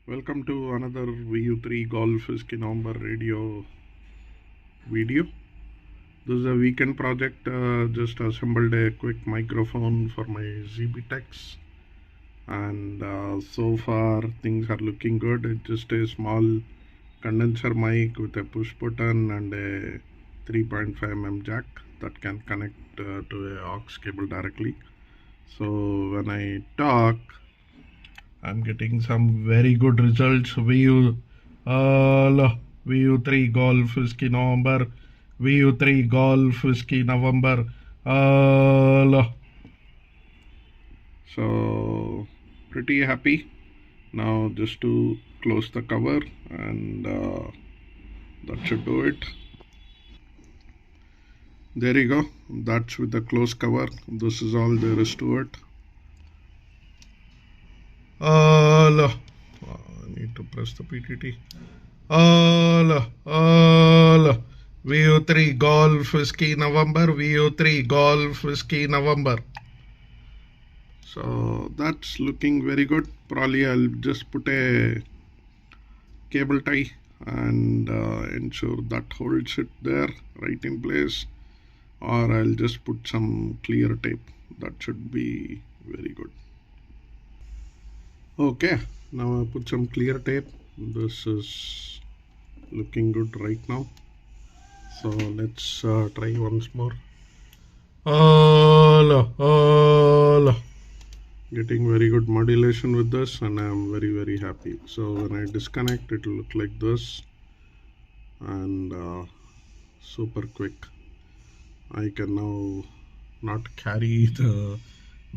Welcome to another VU3 Golf Whiskey November radio video. This is a weekend project. Just assembled a quick microphone for my zBitx, and so far things are looking good. It's just a small condenser mic with a push button and a 3.5mm jack that can connect to a aux cable directly. So when I talk, I'm getting some very good results. VU3 Golf Whiskey November, VU3 Golf Whiskey November. So pretty happy. Now just to close the cover, and that should do it. There you go. That's with the closed cover. This is all there is to it. I need to press the PTT. VU3 Golf Whiskey November, VU3 Golf Whiskey November. So that's looking very good. Probably I'll just put a cable tie and ensure that holds it there right in place, or I'll just put some clear tape. That should be very good. Okay, now I put some clear tape. This is looking good right now. So let's try once more. Getting very good modulation with this, and I'm very happy. So when I disconnect, it will look like this, and super quick. I can now not carry the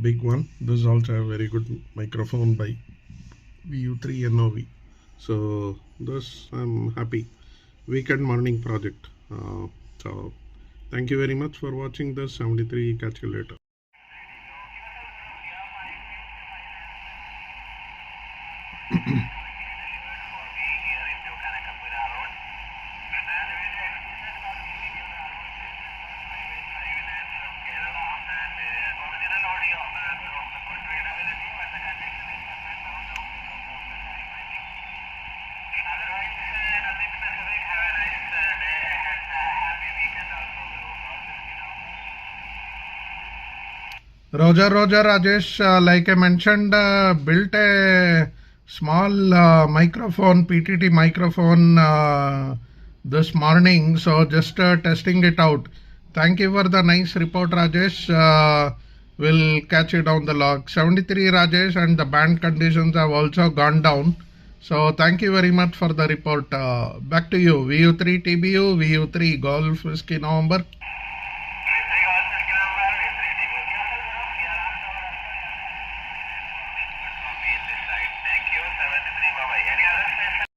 big one. This is also a very good microphone by VU3 NOV. So this, I'm happy. Weekend morning project. So thank you very much for watching this. 73. Catch you later. Roger, Rajesh, like I mentioned, built a small microphone, PTT microphone this morning. So just testing it out. Thank you for the nice report, Rajesh. We'll catch you down the log. 73, Rajesh, and the band conditions have also gone down. So thank you very much for the report. Back to you. VU3 TBU, VU3 Golf Whiskey November.